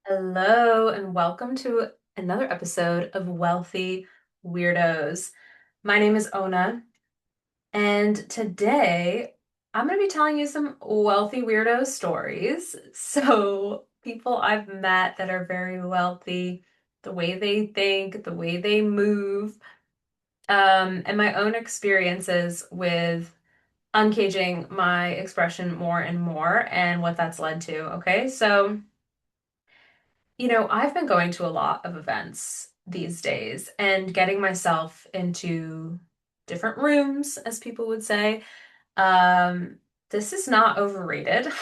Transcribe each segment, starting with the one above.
Hello, and welcome to another episode of Wealthy Weirdos. My name is Ona, and today I'm going to be telling you some wealthy weirdo stories. So, people I've met that are very wealthy, the way they think, the way they move, and my own experiences with uncaging my expression more and more and what that's led to. Okay, so. I've been going to a lot of events these days and getting myself into different rooms, as people would say. Um, this is not overrated.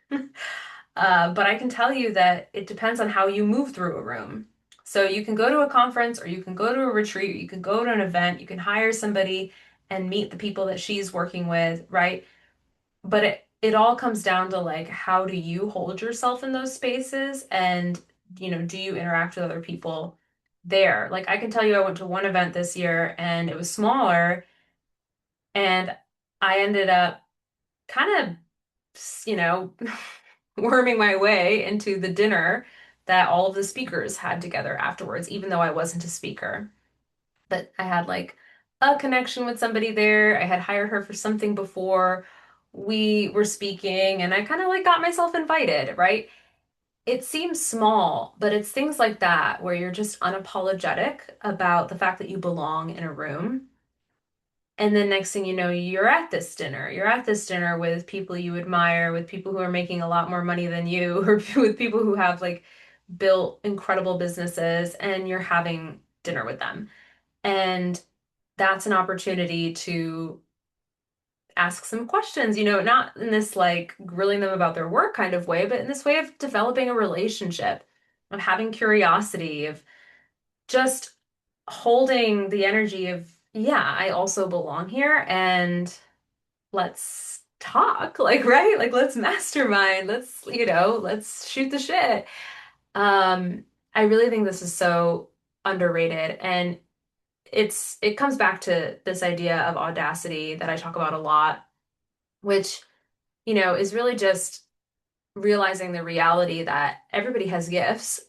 But I can tell you that it depends on how you move through a room. So you can go to a conference or you can go to a retreat, you can go to an event, you can hire somebody and meet the people that she's working with, right? But it all comes down to like how do you hold yourself in those spaces and do you interact with other people there? Like I can tell you I went to one event this year and it was smaller and I ended up kind of you know worming my way into the dinner that all of the speakers had together afterwards, even though I wasn't a speaker. But I had like a connection with somebody there. I had hired her for something before we were speaking, and I kind of like got myself invited, right? It seems small, but it's things like that where you're just unapologetic about the fact that you belong in a room. And then next thing you know, you're at this dinner. You're at this dinner with people you admire, with people who are making a lot more money than you, or with people who have like built incredible businesses, and you're having dinner with them. And that's an opportunity to ask some questions, not in this like grilling them about their work kind of way, but in this way of developing a relationship, of having curiosity, of just holding the energy of, yeah, I also belong here and let's talk, like, right? Like, let's mastermind, let's shoot the shit. Um, I really think this is so underrated. And it comes back to this idea of audacity that I talk about a lot, which, is really just realizing the reality that everybody has gifts.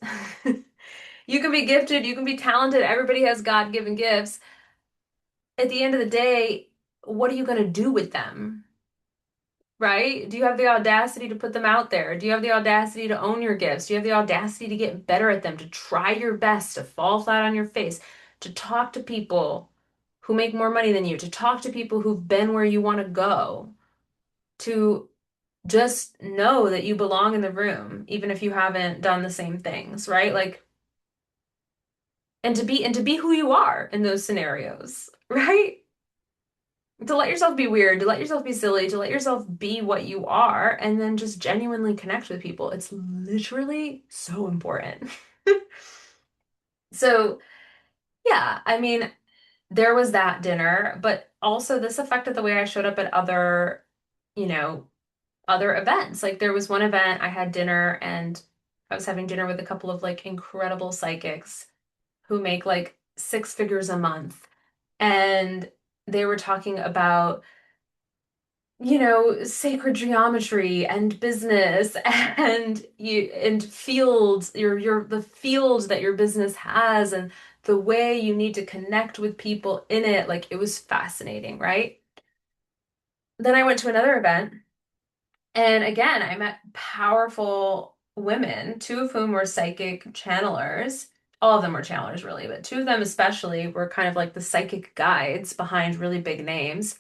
You can be gifted, you can be talented, everybody has God-given gifts. At the end of the day, what are you going to do with them? Right? Do you have the audacity to put them out there? Do you have the audacity to own your gifts? Do you have the audacity to get better at them, to try your best, to fall flat on your face, to talk to people who make more money than you, to talk to people who've been where you want to go, to just know that you belong in the room, even if you haven't done the same things, right? Like, and to be who you are in those scenarios, right? To let yourself be weird, to let yourself be silly, to let yourself be what you are, and then just genuinely connect with people. It's literally so important. So, yeah, I mean, there was that dinner, but also this affected the way I showed up at you know, other events. Like there was one event I had dinner and I was having dinner with a couple of like incredible psychics who make like six figures a month. And they were talking about sacred geometry and business and fields, your the field that your business has and the way you need to connect with people in it. Like it was fascinating, right? Then I went to another event, and again, I met powerful women, two of whom were psychic channelers. All of them were channelers, really, but two of them especially were kind of like the psychic guides behind really big names.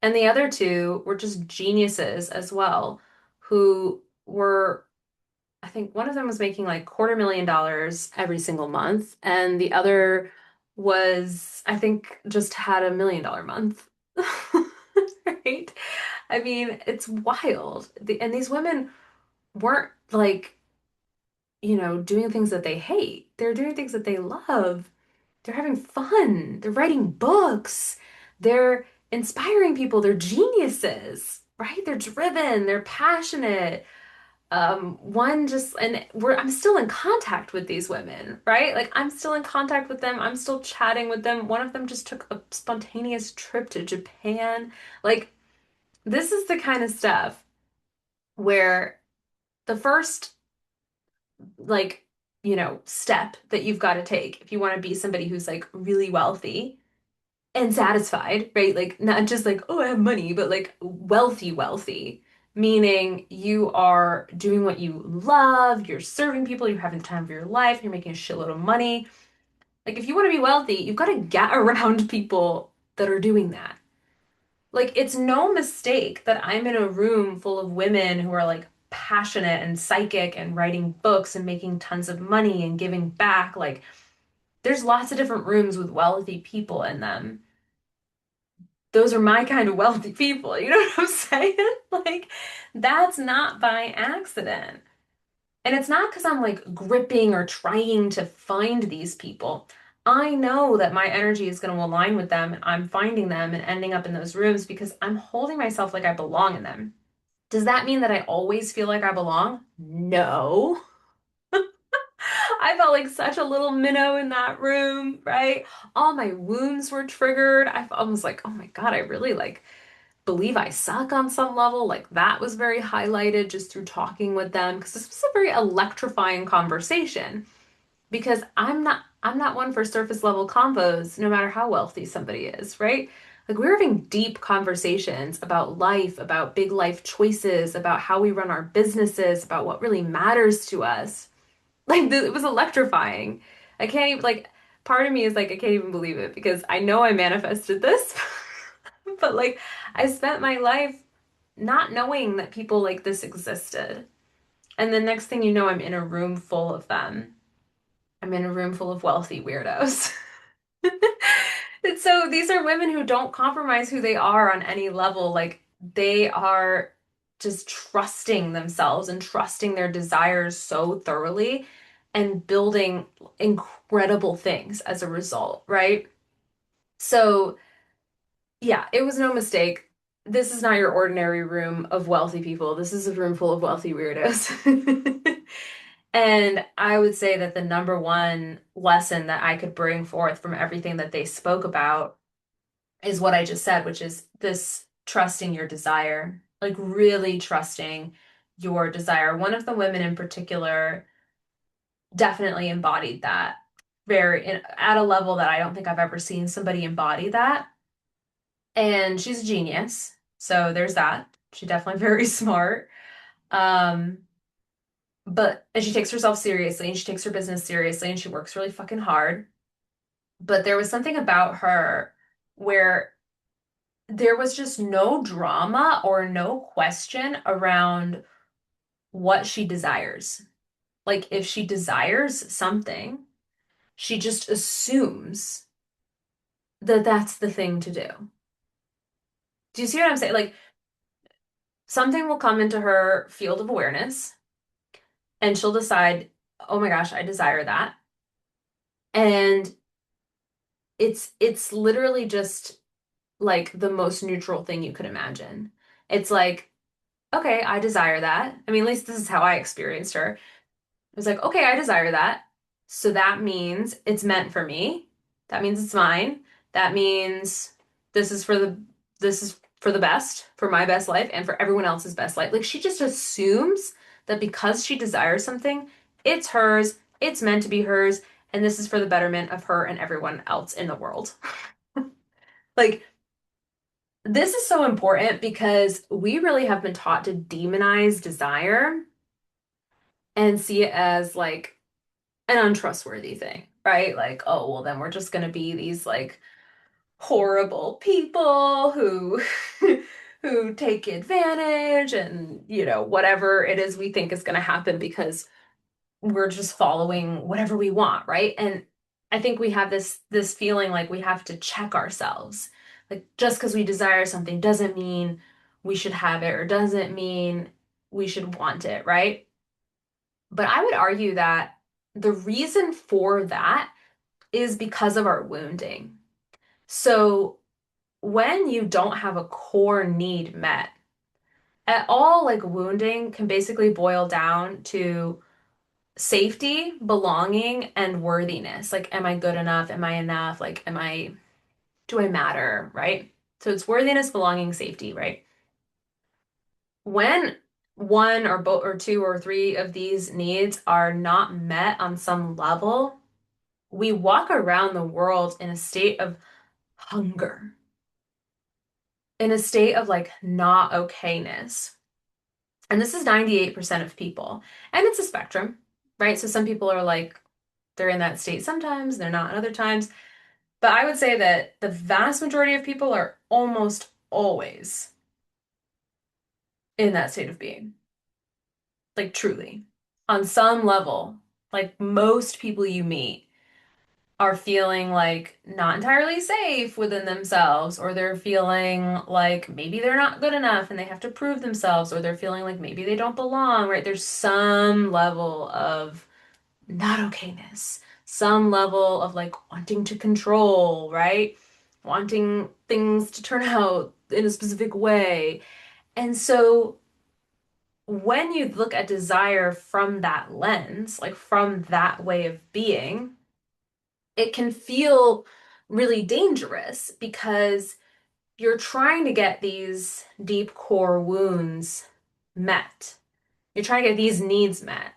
And the other two were just geniuses as well, who were, I think one of them was making like $250,000 every single month, and the other was, I think, just had $1 million month. Right? I mean, it's wild. And these women weren't like, doing things that they hate. They're doing things that they love. They're having fun. They're writing books. They're inspiring people. They're geniuses, right? They're driven. They're passionate. One just, and I'm still in contact with these women, right? Like I'm still in contact with them. I'm still chatting with them. One of them just took a spontaneous trip to Japan. Like this is the kind of stuff where the first like, step that you've got to take if you want to be somebody who's like really wealthy and satisfied, right? Like not just like, oh, I have money, but like wealthy, wealthy, meaning you are doing what you love, you're serving people, you're having the time of your life, you're making a shitload of money. Like if you want to be wealthy, you've got to get around people that are doing that. Like it's no mistake that I'm in a room full of women who are like passionate and psychic and writing books and making tons of money and giving back. Like there's lots of different rooms with wealthy people in them. Those are my kind of wealthy people. You know what I'm saying? Like, that's not by accident. And it's not because I'm like gripping or trying to find these people. I know that my energy is going to align with them, and I'm finding them and ending up in those rooms because I'm holding myself like I belong in them. Does that mean that I always feel like I belong? No. I felt like such a little minnow in that room, right? All my wounds were triggered. I was like, oh my God, I really like believe I suck on some level. Like that was very highlighted just through talking with them because this was a very electrifying conversation because I'm not one for surface level combos no matter how wealthy somebody is, right? Like we're having deep conversations about life, about big life choices, about how we run our businesses, about what really matters to us. Like it was electrifying. I can't even like part of me is like I can't even believe it because I know I manifested this. But like I spent my life not knowing that people like this existed. And the next thing you know, I'm in a room full of them. I'm in a room full of wealthy weirdos. And so these are women who don't compromise who they are on any level. Like they are just trusting themselves and trusting their desires so thoroughly and building incredible things as a result, right? So yeah, it was no mistake. This is not your ordinary room of wealthy people. This is a room full of wealthy weirdos. And I would say that the number one lesson that I could bring forth from everything that they spoke about is what I just said, which is this trusting your desire, like really trusting your desire. One of the women in particular definitely embodied that at a level that I don't think I've ever seen somebody embody that. And she's a genius. So there's that. She's definitely very smart. Um, and she takes herself seriously and she takes her business seriously and she works really fucking hard. But there was something about her where there was just no drama or no question around what she desires. Like if she desires something, she just assumes that that's the thing to do. Do you see what I'm saying? Like something will come into her field of awareness and she'll decide, oh my gosh, I desire that. And it's literally just like the most neutral thing you could imagine. It's like, okay, I desire that. I mean, at least this is how I experienced her. It was like, okay, I desire that. So that means it's meant for me. That means it's mine. That means this is for the this is for the best, for my best life and for everyone else's best life. Like she just assumes that because she desires something, it's hers, it's meant to be hers, and this is for the betterment of her and everyone else in the world. Like this is so important because we really have been taught to demonize desire and see it as like an untrustworthy thing, right? Like, oh, well, then we're just going to be these like horrible people who who take advantage and, whatever it is we think is going to happen because we're just following whatever we want, right? And I think we have this feeling like we have to check ourselves. Like just because we desire something doesn't mean we should have it or doesn't mean we should want it, right? But I would argue that the reason for that is because of our wounding. So when you don't have a core need met at all, like wounding can basically boil down to safety, belonging, and worthiness. Like, am I good enough? Am I enough? Like, do I matter? Right? So it's worthiness, belonging, safety, right? When one or both or two or three of these needs are not met on some level, we walk around the world in a state of hunger, in a state of like not okayness. And this is 98% of people. And it's a spectrum, right? So some people are like, they're in that state sometimes, they're not other times. But I would say that the vast majority of people are almost always in that state of being, like truly, on some level. Like most people you meet are feeling like not entirely safe within themselves, or they're feeling like maybe they're not good enough and they have to prove themselves, or they're feeling like maybe they don't belong, right? There's some level of not okayness, some level of like wanting to control, right? Wanting things to turn out in a specific way. And so when you look at desire from that lens, like from that way of being, it can feel really dangerous because you're trying to get these deep core wounds met. You're trying to get these needs met,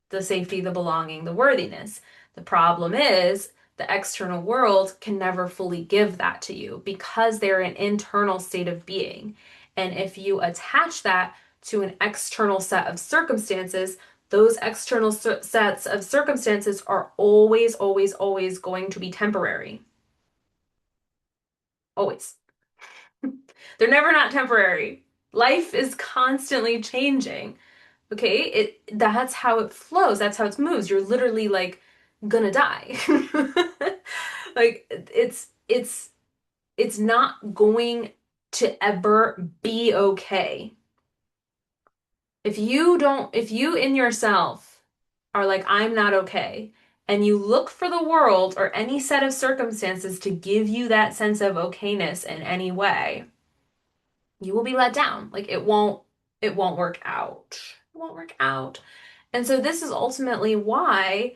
the safety, the belonging, the worthiness. The problem is the external world can never fully give that to you because they're an internal state of being. And if you attach that to an external set of circumstances, those external sets of circumstances are always, always, always going to be temporary. Always. They're never not temporary. Life is constantly changing. Okay, that's how it flows. That's how it moves. You're literally like gonna die. Like it's not going to ever be okay. If you in yourself are like, I'm not okay, and you look for the world or any set of circumstances to give you that sense of okayness in any way, you will be let down. Like it won't work out. It won't work out. And so this is ultimately why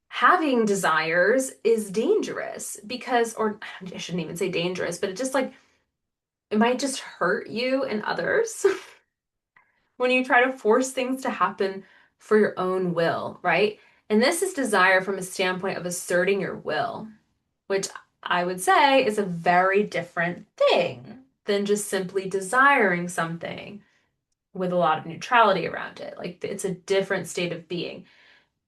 having desires is dangerous because, or I shouldn't even say dangerous, but it just like, it might just hurt you and others when you try to force things to happen for your own will, right? And this is desire from a standpoint of asserting your will, which I would say is a very different thing than just simply desiring something with a lot of neutrality around it. Like it's a different state of being.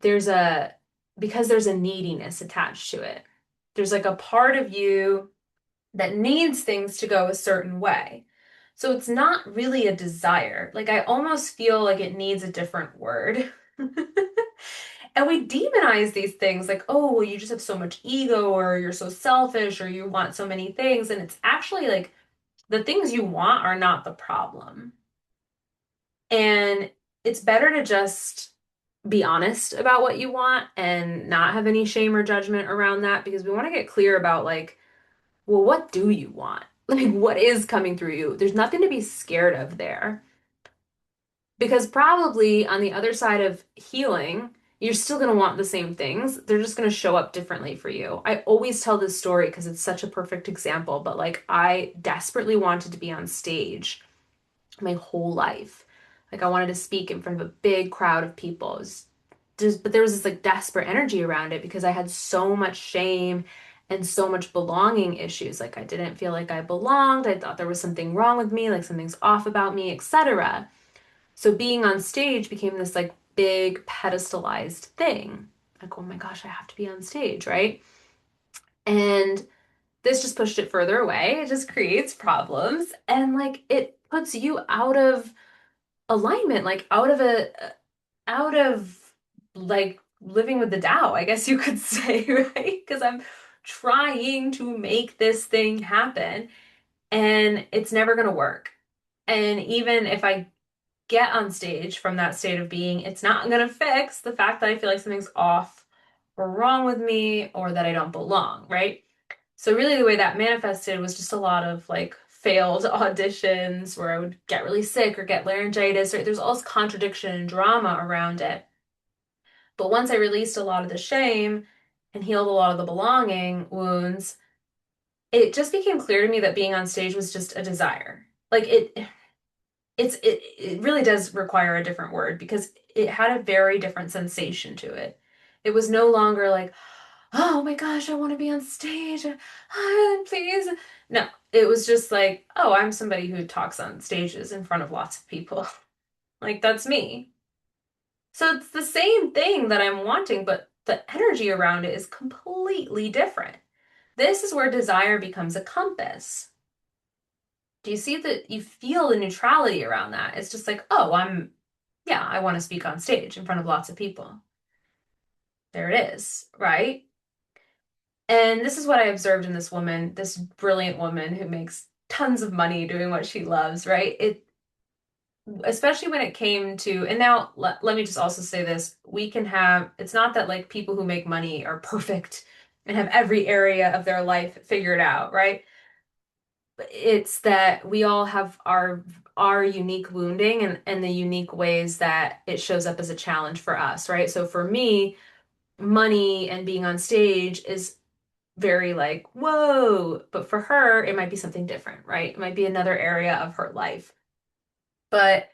There's a, because there's a neediness attached to it. There's like a part of you that needs things to go a certain way. So it's not really a desire. Like I almost feel like it needs a different word. And we demonize these things like, oh, well, you just have so much ego, or you're so selfish, or you want so many things. And it's actually like the things you want are not the problem. And it's better to just be honest about what you want and not have any shame or judgment around that because we want to get clear about like, well, what do you want? Like, what is coming through you? There's nothing to be scared of there. Because probably on the other side of healing, you're still going to want the same things. They're just going to show up differently for you. I always tell this story because it's such a perfect example, but like, I desperately wanted to be on stage my whole life. Like I wanted to speak in front of a big crowd of people. It was just, but there was this like desperate energy around it because I had so much shame and so much belonging issues. Like I didn't feel like I belonged. I thought there was something wrong with me, like something's off about me, etc. So being on stage became this like big pedestalized thing. Like, oh my gosh, I have to be on stage, right? And this just pushed it further away. It just creates problems and like it puts you out of alignment, like out of like living with the Tao, I guess you could say, right? Because I'm trying to make this thing happen and it's never going to work. And even if I get on stage from that state of being, it's not going to fix the fact that I feel like something's off or wrong with me or that I don't belong, right? So really the way that manifested was just a lot of like failed auditions where I would get really sick or get laryngitis, or there's all this contradiction and drama around it. But once I released a lot of the shame and healed a lot of the belonging wounds, it just became clear to me that being on stage was just a desire. Like it really does require a different word because it had a very different sensation to it. It was no longer like, oh my gosh, I want to be on stage. Please. No, it was just like, oh, I'm somebody who talks on stages in front of lots of people. Like, that's me. So it's the same thing that I'm wanting, but the energy around it is completely different. This is where desire becomes a compass. Do you see that you feel the neutrality around that? It's just like, oh, yeah, I want to speak on stage in front of lots of people. There it is, right? And this is what I observed in this woman, this brilliant woman who makes tons of money doing what she loves, right? Especially when it came to, and now let me just also say this, we can have, it's not that like people who make money are perfect and have every area of their life figured out, right? It's that we all have our unique wounding and the unique ways that it shows up as a challenge for us, right? So for me, money and being on stage is very like, whoa. But for her, it might be something different, right? It might be another area of her life. But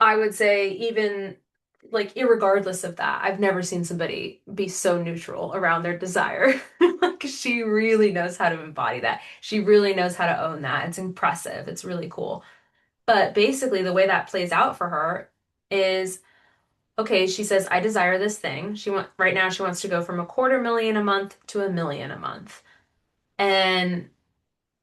I would say, even like, irregardless of that, I've never seen somebody be so neutral around their desire. Like, she really knows how to embody that. She really knows how to own that. It's impressive. It's really cool. But basically, the way that plays out for her is okay, she says, I desire this thing. Right now, she wants to go from 250,000 a month to 1 million a month. And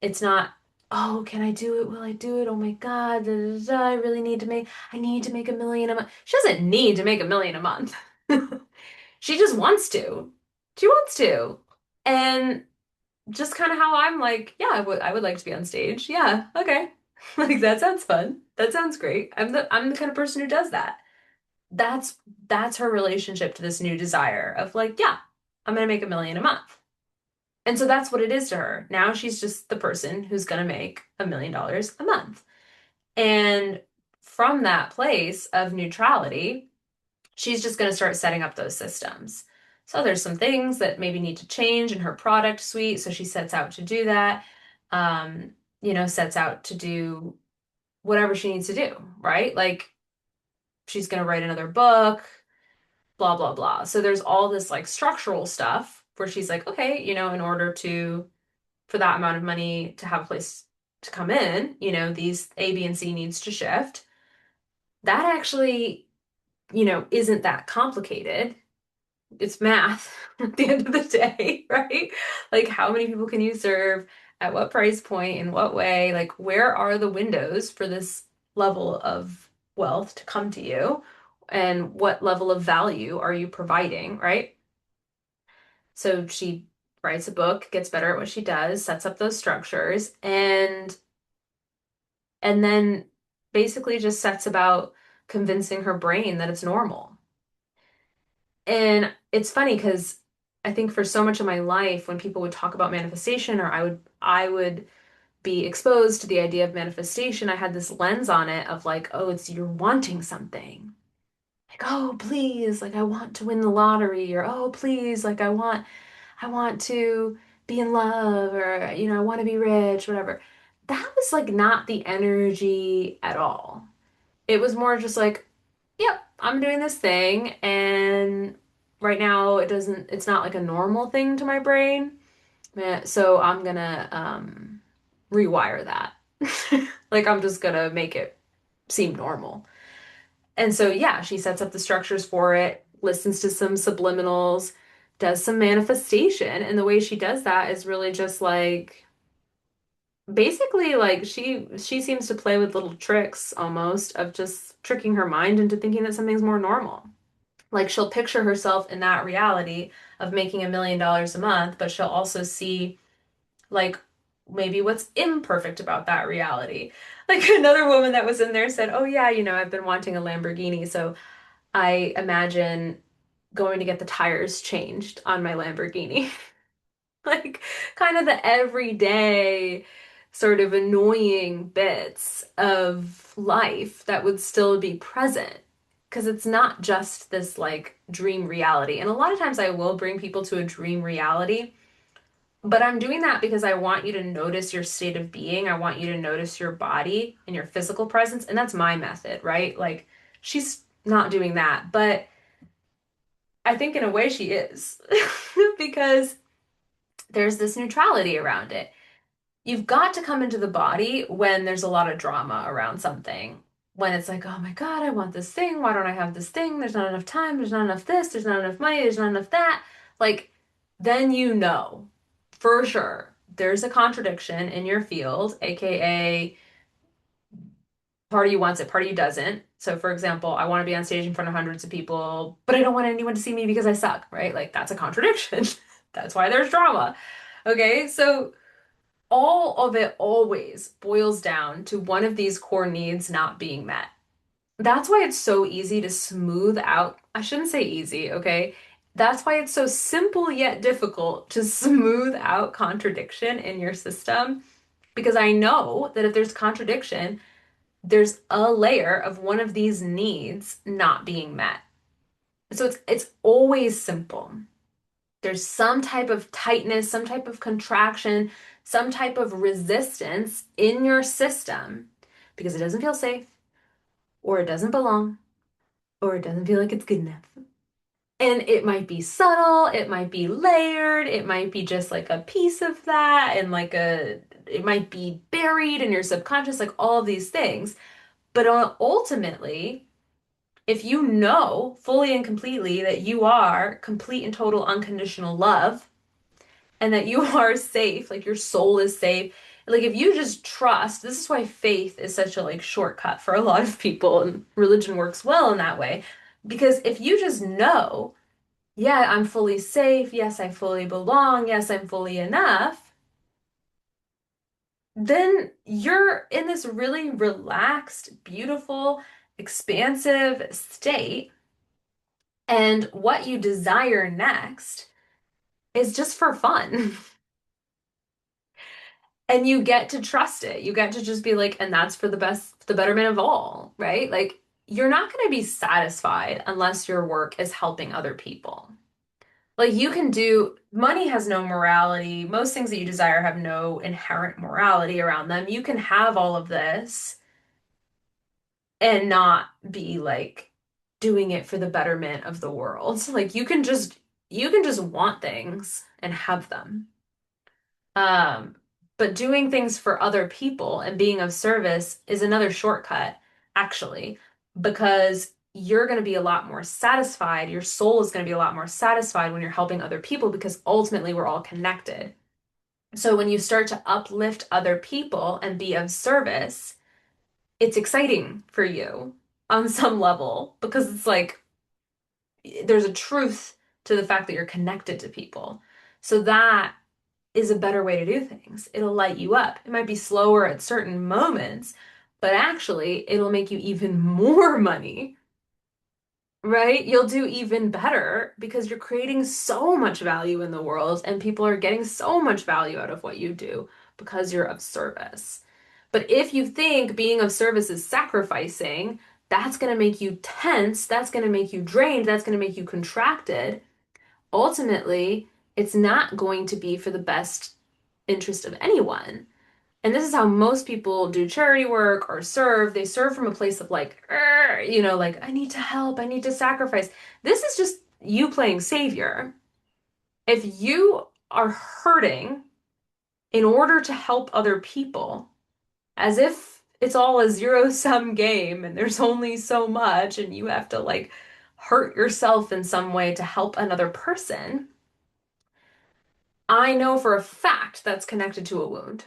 it's not, oh, can I do it? Will I do it? Oh my God, da, da, da, I need to make 1 million a month. She doesn't need to make 1 million a month. She just wants to. She wants to. And just kind of how I'm like, yeah, I would like to be on stage. Yeah, okay. Like, that sounds fun. That sounds great. I'm the kind of person who does that. That's that's her relationship to this new desire of like, yeah, I'm gonna make 1 million a month. And so that's what it is to her. Now she's just the person who's going to make $1 million a month. And from that place of neutrality, she's just going to start setting up those systems. So there's some things that maybe need to change in her product suite. So she sets out to do that, sets out to do whatever she needs to do, right? Like, she's going to write another book, blah, blah, blah. So there's all this like structural stuff where she's like, okay, in order to for that amount of money to have a place to come in, these A, B, and C needs to shift. That actually, isn't that complicated. It's math at the end of the day, right? Like, how many people can you serve? At what price point? In what way? Like, where are the windows for this level of wealth to come to you? And what level of value are you providing, right? So she writes a book, gets better at what she does, sets up those structures, and then basically just sets about convincing her brain that it's normal. And it's funny because I think for so much of my life, when people would talk about manifestation, or I would be exposed to the idea of manifestation, I had this lens on it of like, oh, it's you're wanting something. Like, oh, please, like I want to win the lottery, or oh, please, like I want to be in love, or I want to be rich, whatever. That was like not the energy at all. It was more just like, yep, I'm doing this thing, and right now it's not like a normal thing to my brain. So I'm gonna rewire that. Like, I'm just gonna make it seem normal. And so, yeah, she sets up the structures for it, listens to some subliminals, does some manifestation. And the way she does that is really just like, basically, like, she seems to play with little tricks almost of just tricking her mind into thinking that something's more normal. Like, she'll picture herself in that reality of making $1 million a month, but she'll also see like maybe what's imperfect about that reality. Like, another woman that was in there said, "Oh yeah, I've been wanting a Lamborghini, so I imagine going to get the tires changed on my Lamborghini." Like, kind of the everyday sort of annoying bits of life that would still be present. Because it's not just this like dream reality. And a lot of times I will bring people to a dream reality But I'm doing that because I want you to notice your state of being. I want you to notice your body and your physical presence. And that's my method, right? Like, she's not doing that. But I think in a way she is because there's this neutrality around it. You've got to come into the body when there's a lot of drama around something. When it's like, oh my God, I want this thing. Why don't I have this thing? There's not enough time. There's not enough this. There's not enough money. There's not enough that. Like, then you know for sure there's a contradiction in your field, aka part of you wants it, part of you doesn't. So, for example, I want to be on stage in front of hundreds of people, but I don't want anyone to see me because I suck, right? Like, that's a contradiction. That's why there's drama. Okay, so all of it always boils down to one of these core needs not being met. That's why it's so easy to smooth out. I shouldn't say easy, okay? That's why it's so simple yet difficult to smooth out contradiction in your system. Because I know that if there's contradiction, there's a layer of one of these needs not being met. So it's always simple. There's some type of tightness, some type of contraction, some type of resistance in your system because it doesn't feel safe, or it doesn't belong, or it doesn't feel like it's good enough. And it might be subtle, it might be layered, it might be just like a piece of that, and it might be buried in your subconscious, like all of these things. But ultimately, if you know fully and completely that you are complete and total unconditional love, and that you are safe, like your soul is safe. Like if you just trust, this is why faith is such a like shortcut for a lot of people and religion works well in that way. Because if you just know, yeah, I'm fully safe, yes, I fully belong, yes, I'm fully enough, then you're in this really relaxed, beautiful, expansive state. And what you desire next is just for fun. And you get to trust it. You get to just be like, and that's for the best, the betterment of all, right? Like, you're not going to be satisfied unless your work is helping other people. Like, you can do, money has no morality. Most things that you desire have no inherent morality around them. You can have all of this and not be like doing it for the betterment of the world. Like, you can just want things and have them. Um, but doing things for other people and being of service is another shortcut, actually, because you're going to be a lot more satisfied. Your soul is going to be a lot more satisfied when you're helping other people because ultimately we're all connected. So when you start to uplift other people and be of service, it's exciting for you on some level because it's like there's a truth to the fact that you're connected to people. So that is a better way to do things. It'll light you up. It might be slower at certain moments, but actually, it'll make you even more money, right? You'll do even better because you're creating so much value in the world and people are getting so much value out of what you do because you're of service. But if you think being of service is sacrificing, that's going to make you tense, that's going to make you drained, that's going to make you contracted. Ultimately, it's not going to be for the best interest of anyone. And this is how most people do charity work or serve. They serve from a place of like, like, I need to help, I need to sacrifice. This is just you playing savior. If you are hurting in order to help other people, as if it's all a zero-sum game and there's only so much and you have to like hurt yourself in some way to help another person, I know for a fact that's connected to a wound.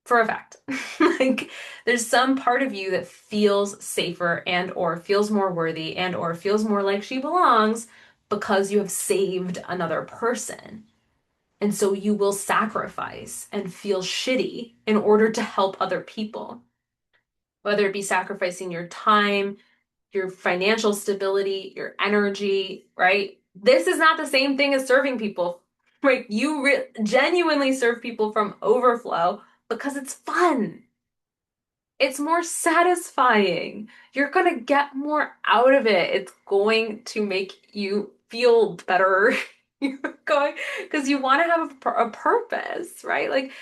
For a fact. Like there's some part of you that feels safer and or feels more worthy and or feels more like she belongs because you have saved another person. And so you will sacrifice and feel shitty in order to help other people, whether it be sacrificing your time, your financial stability, your energy, right? This is not the same thing as serving people. Right? You genuinely serve people from overflow because it's fun. It's more satisfying. You're going to get more out of it. It's going to make you feel better. You're going because you want to have a purpose, right? Like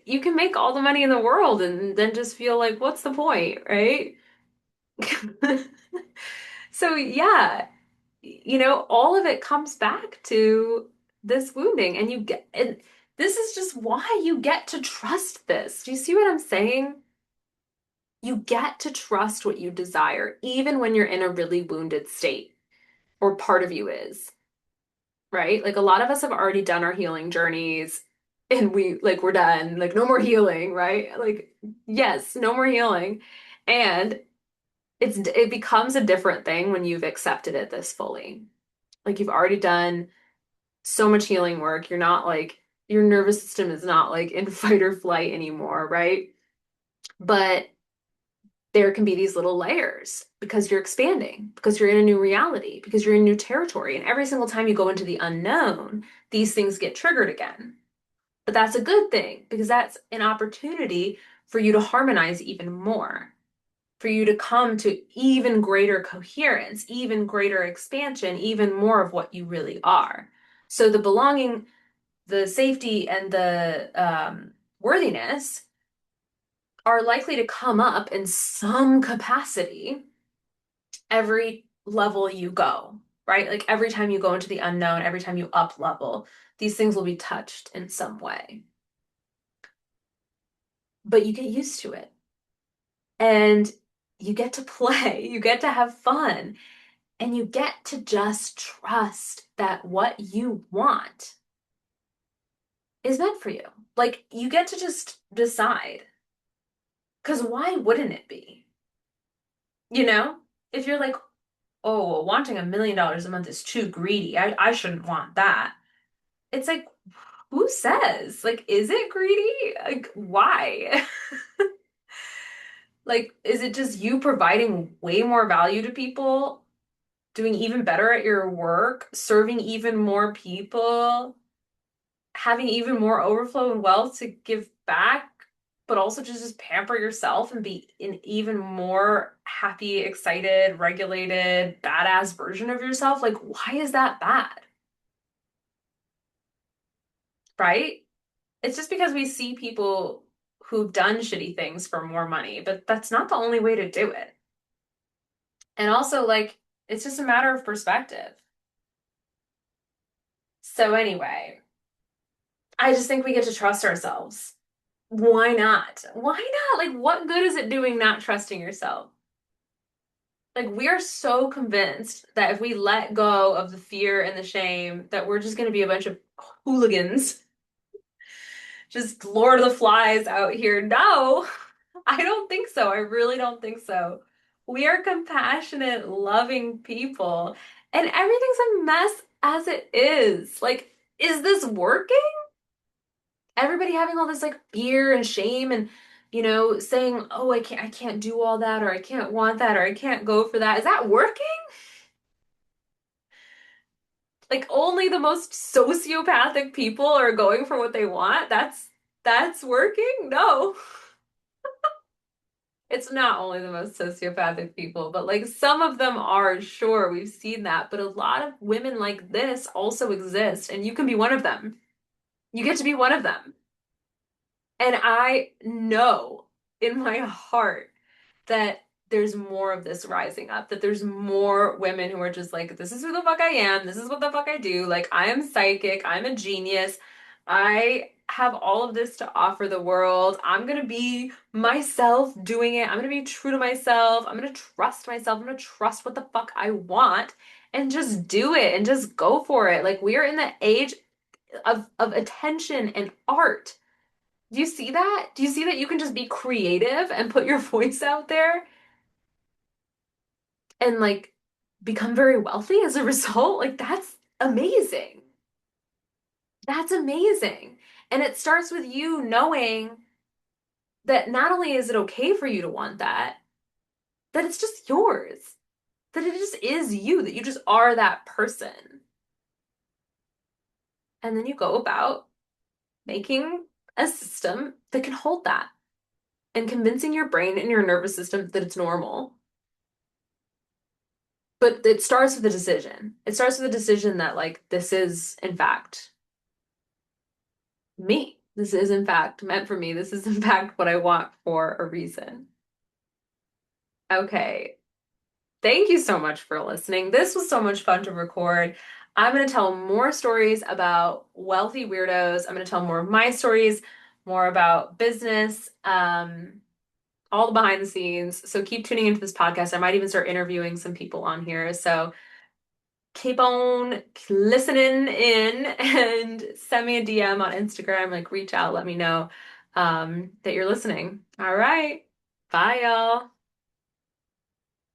you can make all the money in the world and then just feel like, what's the point, right? So yeah, all of it comes back to this wounding and this is just why you get to trust this. Do you see what I'm saying? You get to trust what you desire, even when you're in a really wounded state, or part of you is, right? Like a lot of us have already done our healing journeys and we're done, like no more healing, right? Like, yes, no more healing. And it becomes a different thing when you've accepted it this fully. Like you've already done so much healing work. You're not like your nervous system is not like in fight or flight anymore, right? But there can be these little layers because you're expanding, because you're in a new reality, because you're in new territory. And every single time you go into the unknown, these things get triggered again. But that's a good thing because that's an opportunity for you to harmonize even more, for you to come to even greater coherence, even greater expansion, even more of what you really are. So the belonging, the safety, and the worthiness are likely to come up in some capacity every level you go, right? Like every time you go into the unknown, every time you up level, these things will be touched in some way. But you get used to it and you get to play, you get to have fun, and you get to just trust that what you want is meant for you. Like you get to just decide. Because why wouldn't it be? You know? If you're like, oh, well, wanting $1 million a month is too greedy. I shouldn't want that. It's like, who says? Like, is it greedy? Like, why? Like, is it just you providing way more value to people, doing even better at your work, serving even more people, having even more overflow and wealth to give back, but also to just pamper yourself and be an even more happy, excited, regulated, badass version of yourself? Like, why is that bad? Right? It's just because we see people who've done shitty things for more money, but that's not the only way to do it. And also, like, it's just a matter of perspective. So, anyway, I just think we get to trust ourselves. Why not? Why not? Like, what good is it doing not trusting yourself? Like, we are so convinced that if we let go of the fear and the shame, that we're just going to be a bunch of hooligans, just Lord of the Flies out here. No, I don't think so. I really don't think so. We are compassionate, loving people, and everything's a mess as it is. Like, is this working? Everybody having all this like fear and shame and saying, "Oh, I can't do all that, or I can't want that, or I can't go for that." Is that working? Like only the most sociopathic people are going for what they want? That's working? No. It's not only the most sociopathic people, but like some of them are, sure, we've seen that. But a lot of women like this also exist, and you can be one of them. You get to be one of them. And I know in my heart that there's more of this rising up, that there's more women who are just like, this is who the fuck I am, this is what the fuck I do. Like, I am psychic, I'm a genius, I have all of this to offer the world. I'm gonna be myself doing it. I'm gonna be true to myself. I'm gonna trust myself. I'm gonna trust what the fuck I want and just do it and just go for it. Like, we are in the age of attention and art. Do you see that? Do you see that you can just be creative and put your voice out there and like become very wealthy as a result? Like that's amazing. That's amazing. And it starts with you knowing that not only is it okay for you to want that, that it's just yours, that it just is you, that you just are that person. And then you go about making a system that can hold that and convincing your brain and your nervous system that it's normal. But it starts with a decision. It starts with a decision that like this is in fact me. This is in fact meant for me. This is in fact what I want for a reason. Okay. Thank you so much for listening. This was so much fun to record. I'm going to tell more stories about wealthy weirdos. I'm going to tell more of my stories, more about business, all the behind the scenes. So keep tuning into this podcast. I might even start interviewing some people on here. So keep on listening in and send me a DM on Instagram, like reach out, let me know that you're listening. All right. Bye, y'all.